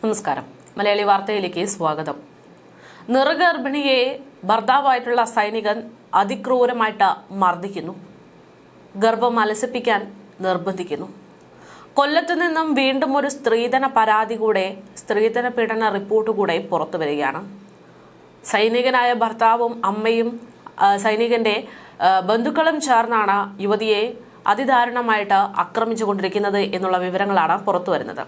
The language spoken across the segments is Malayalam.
നമസ്കാരം. മലയാളി വാർത്തയിലേക്ക് സ്വാഗതം. നിറഗർഭിണിയെ ഭർത്താവായിട്ടുള്ള സൈനികൻ അതിക്രൂരമായിട്ട് മർദ്ദിക്കുന്നു, ഗർഭം അലസിപ്പിക്കാൻ നിർബന്ധിക്കുന്നു. കൊല്ലത്ത് നിന്നും വീണ്ടും ഒരു സ്ത്രീധന പരാതി കൂടെ, സ്ത്രീധന പീഡന റിപ്പോർട്ട് കൂടെ പുറത്തു വരികയാണ്. സൈനികനായ ഭർത്താവും അമ്മയും സൈനികന്റെ ബന്ധുക്കളും ചേർന്നാണ് യുവതിയെ അതിദാരുണമായിട്ട് ആക്രമിച്ചുകൊണ്ടിരിക്കുന്നത് എന്നുള്ള വിവരങ്ങളാണ് പുറത്തു വരുന്നത്.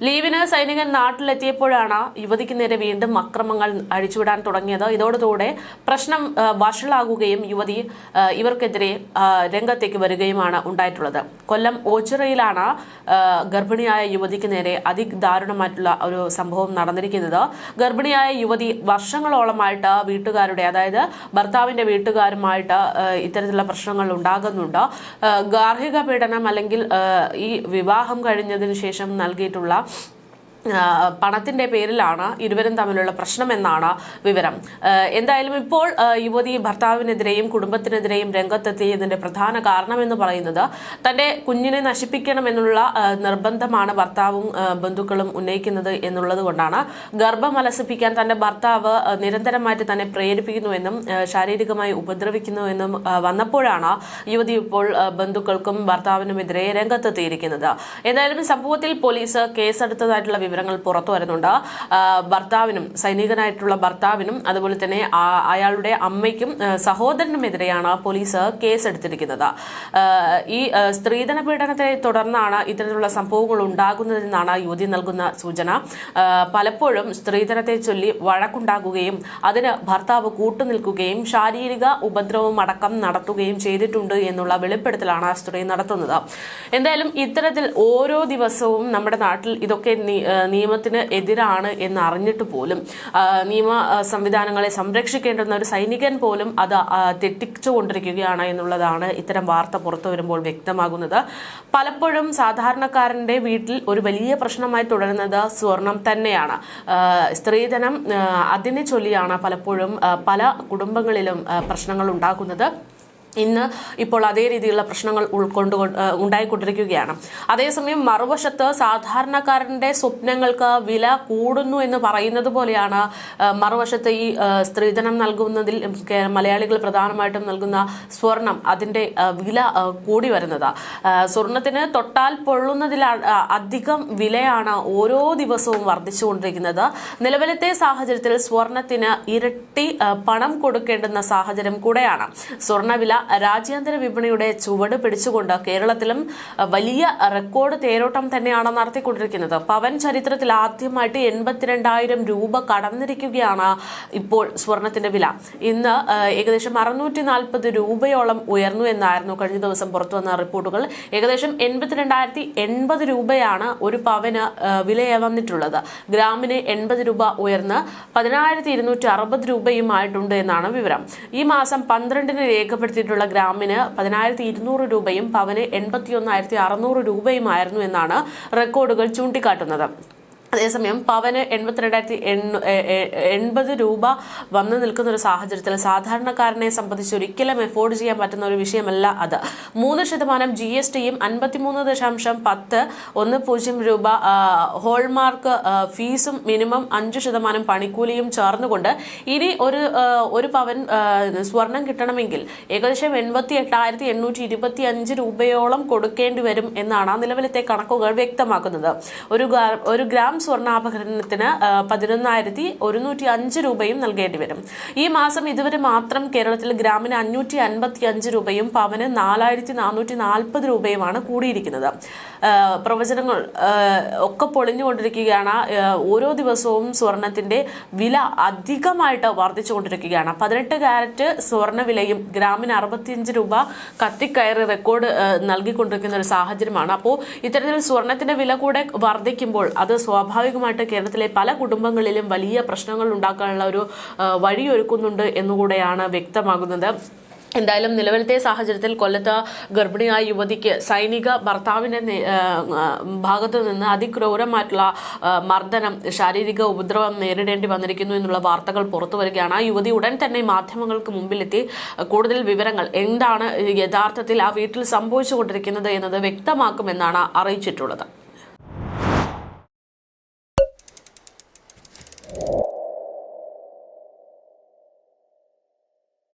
ലീവിന് സൈനികൻ നാട്ടിലെത്തിയപ്പോഴാണ് യുവതിക്ക് നേരെ വീണ്ടും അക്രമങ്ങൾ അഴിച്ചുവിടാൻ തുടങ്ങിയത്. ഇതോടുകൂടെ പ്രശ്നം വഷളാകുകയും യുവതി ഇവർക്കെതിരെ രംഗത്തേക്ക് വരികയുമാണ് ഉണ്ടായിട്ടുള്ളത്. കൊല്ലം ഓച്ചിറയിലാണ് ഗർഭിണിയായ യുവതിക്ക് നേരെ അതിദാരുണമായിട്ടുള്ള ഒരു സംഭവം നടന്നിരിക്കുന്നത്. ഗർഭിണിയായ യുവതി വർഷങ്ങളോളമായിട്ട് വീട്ടുകാരുടെ, അതായത് ഭർത്താവിന്റെ വീട്ടുകാരുമായിട്ട് ഇത്തരത്തിലുള്ള പ്രശ്നങ്ങൾ ഉണ്ടാകുന്നുണ്ട്. ഗാർഹിക പീഡനം അല്ലെങ്കിൽ ഈ വിവാഹം കഴിഞ്ഞതിന് ശേഷം നൽകിയിട്ടുള്ള പണത്തിന്റെ പേരിലാണ് ഇരുവരും തമ്മിലുള്ള പ്രശ്നമെന്നാണ് വിവരം. എന്തായാലും ഇപ്പോൾ യുവതി ഭർത്താവിനെതിരെയും കുടുംബത്തിനെതിരെയും രംഗത്തെത്തിയതിന്റെ പ്രധാന കാരണമെന്ന് പറയുന്നത് തന്റെ കുഞ്ഞിനെ നശിപ്പിക്കണമെന്നുള്ള നിർബന്ധമാണ് ഭർത്താവും ബന്ധുക്കളും ഉന്നയിക്കുന്നത് എന്നുള്ളത് കൊണ്ടാണ്. ഗർഭം അലസിപ്പിക്കാൻ തന്റെ ഭർത്താവ് നിരന്തരമായിട്ട് തന്നെ പ്രേരിപ്പിക്കുന്നുവെന്നും ശാരീരികമായി ഉപദ്രവിക്കുന്നുവെന്നും വന്നപ്പോഴാണ് യുവതി ഇപ്പോൾ ബന്ധുക്കൾക്കും ഭർത്താവിനുമെതിരെ രംഗത്തെത്തിയിരിക്കുന്നത്. എന്തായാലും സംഭവത്തിൽ പോലീസ് കേസെടുത്തതായിട്ടുള്ള വിവരങ്ങൾ പുറത്തു വരുന്നുണ്ട്. ഭർത്താവിനും, സൈനികനായിട്ടുള്ള ഭർത്താവിനും അതുപോലെ തന്നെ അയാളുടെ അമ്മയ്ക്കും സഹോദരനുമെതിരെയാണ് പോലീസ് കേസെടുത്തിരിക്കുന്നത്. ഈ സ്ത്രീധന പീഡനത്തെ തുടർന്നാണ് ഇത്തരത്തിലുള്ള സംഭവങ്ങൾ ഉണ്ടാകുന്നതെന്നാണ് യുവതി നൽകുന്ന സൂചന. പലപ്പോഴും സ്ത്രീധനത്തെ ചൊല്ലി വഴക്കുണ്ടാകുകയും അതിന് ഭർത്താവ് കൂട്ടുനിൽക്കുകയും ശാരീരിക ഉപദ്രവം അടക്കം നടത്തുകയും ചെയ്തിട്ടുണ്ട് എന്നുള്ള വെളിപ്പെടുത്തലാണ് സ്ത്രീ നടത്തുന്നത്. എന്തായാലും ഇത്തരത്തിൽ ഓരോ ദിവസവും നമ്മുടെ നാട്ടിൽ ഇതൊക്കെ നിയമത്തിന് എതിരാണ് എന്ന് അറിഞ്ഞിട്ട് പോലും നിയമ സംവിധാനങ്ങളെ സംരക്ഷിക്കേണ്ടുന്ന ഒരു സൈനികൻ പോലും അത് തെറ്റിച്ചുകൊണ്ടിരിക്കുകയാണ് എന്നുള്ളതാണ് ഇത്തരം വാർത്ത പുറത്തു വരുമ്പോൾ വ്യക്തമാകുന്നത്. പലപ്പോഴും സാധാരണക്കാരന്റെ വീട്ടിൽ ഒരു വലിയ പ്രശ്നമായി തുടരുന്നത് സ്വർണം തന്നെയാണ്. സ്ത്രീധനം അതിനെ ചൊല്ലിയാണ് പലപ്പോഴും പല കുടുംബങ്ങളിലും പ്രശ്നങ്ങൾ ഉണ്ടാകുന്നത്. ഇന്ന് ഇപ്പോൾ അതേ രീതിയിലുള്ള പ്രശ്നങ്ങൾ ഉണ്ടായിക്കൊണ്ടിരിക്കുകയാണ്. അതേസമയം മറുവശത്ത് സാധാരണക്കാരന്റെ സ്വപ്നങ്ങൾക്ക് വില കൂടുന്നു എന്ന് പറയുന്നത് പോലെയാണ് മറുവശത്ത് ഈ സ്ത്രീധനം നൽകുന്നതിൽ മലയാളികൾ പ്രധാനമായിട്ടും നൽകുന്ന സ്വർണം, അതിന്റെ വില കൂടി വരുന്നത്. സ്വർണത്തിന് തൊട്ടാൽ പൊള്ളുന്നതിൽ അധികം വിലയാണ് ഓരോ ദിവസവും വർദ്ധിച്ചുകൊണ്ടിരിക്കുന്നത്. നിലവിലത്തെ സാഹചര്യത്തിൽ സ്വർണത്തിന് ഇരട്ടി പണം കൊടുക്കേണ്ടുന്ന സാഹചര്യം കൂടെയാണ്. സ്വർണ്ണവില രാജ്യാന്തര വിപണിയുടെ ചുവട് പിടിച്ചുകൊണ്ട് കേരളത്തിലും വലിയ റെക്കോർഡ് തേരോട്ടം തന്നെയാണ് നടത്തിക്കൊണ്ടിരിക്കുന്നത്. പവൻ ചരിത്രത്തിൽ ആദ്യമായിട്ട് 82,000 രൂപ കടന്നിരിക്കുകയാണ് ഇപ്പോൾ സ്വർണത്തിന്റെ വില. ഇന്ന് ഏകദേശം 640 രൂപയോളം ഉയർന്നു എന്നായിരുന്നു കഴിഞ്ഞ ദിവസം പുറത്തു വന്ന റിപ്പോർട്ടുകൾ. ഏകദേശം 82,080 രൂപയാണ് ഒരു പവന് വില വന്നിട്ടുള്ളത്. ഗ്രാമിന് 80 രൂപ ഉയർന്ന് 10,260 രൂപയുമായിട്ടുണ്ട് എന്നാണ് വിവരം. ഈ മാസം 12-ന് രേഖപ്പെടുത്തിയിട്ടുള്ള ഗ്രാമിന് 10,200 രൂപയും പവന് 81,600 രൂപയുമായിരുന്നു എന്നാണ് റെക്കോർഡുകൾ ചൂണ്ടിക്കാട്ടുന്നത്. അതേസമയം പവന് 82,080 രൂപ വന്നു നിൽക്കുന്ന ഒരു സാഹചര്യത്തിൽ സാധാരണക്കാരനെ സംബന്ധിച്ച് ഒരിക്കലും എഫോർഡ് ചെയ്യാൻ പറ്റുന്ന ഒരു വിഷയമല്ല അത്. 3% GSTയും 53.10 രൂപ ഹോൾമാർക്ക് ഫീസും മിനിമം 5% പണിക്കൂലിയും ചേർന്നുകൊണ്ട് ഇനി ഒരു പവൻ സ്വർണം കിട്ടണമെങ്കിൽ ഏകദേശം 88,825 രൂപയോളം കൊടുക്കേണ്ടി വരും എന്നാണ് നിലവിലത്തെ കണക്കുകൾ വ്യക്തമാക്കുന്നത്. ഒരു ഗ്രാം സ്വർണ്ണാഭരണത്തിന് 11,105 രൂപയും നൽകേണ്ടി വരും. ഈ മാസം ഇതുവരെ മാത്രം കേരളത്തിൽ ഗ്രാമിന് 555 രൂപയും പവന് 4,440 രൂപയുമാണ് കൂടിയിരിക്കുന്നത്. പ്രവചനങ്ങൾ ഒക്കെ പൊളിഞ്ഞുകൊണ്ടിരിക്കുകയാണ്. ഓരോ ദിവസവും സ്വർണത്തിന്റെ വില അധികമായിട്ട് വർദ്ധിച്ചുകൊണ്ടിരിക്കുകയാണ്. 18 കാരറ്റ് സ്വർണ്ണ വിലയും ഗ്രാമിന് 65 രൂപ കത്തിക്കയറി റെക്കോർഡ് നൽകിക്കൊണ്ടിരിക്കുന്ന ഒരു സാഹചര്യമാണ്. അപ്പോൾ ഇത്തരത്തിൽ സ്വർണത്തിന്റെ വില കൂടെ വർദ്ധിക്കുമ്പോൾ അത് സ്വാഭാവികമായിട്ട് കേരളത്തിലെ പല കുടുംബങ്ങളിലും വലിയ പ്രശ്നങ്ങൾ ഉണ്ടാക്കാനുള്ള ഒരു വഴിയൊരുക്കുന്നുണ്ട് എന്നുകൂടെയാണ് വ്യക്തമാകുന്നത്. എന്തായാലും നിലവിലത്തെ സാഹചര്യത്തിൽ കൊല്ലത്ത് ഗർഭിണിയായ യുവതിക്ക് സൈനിക ഭർത്താവിന്റെ ഭാഗത്തു നിന്ന് അതിക്രൂരമായിട്ടുള്ള മർദ്ദനം, ശാരീരിക ഉപദ്രവം നേരിടേണ്ടി വന്നിരിക്കുന്നു എന്നുള്ള വാർത്തകൾ പുറത്തു വരികയാണ്. യുവതി ഉടൻ തന്നെ മാധ്യമങ്ങൾക്ക് മുമ്പിലെത്തി കൂടുതൽ വിവരങ്ങൾ, എന്താണ് യഥാർത്ഥത്തിൽ ആ വീട്ടിൽ സംഭവിച്ചുകൊണ്ടിരിക്കുന്നത് എന്നത് വ്യക്തമാക്കുമെന്നാണ് അറിയിച്ചിട്ടുള്ളത്.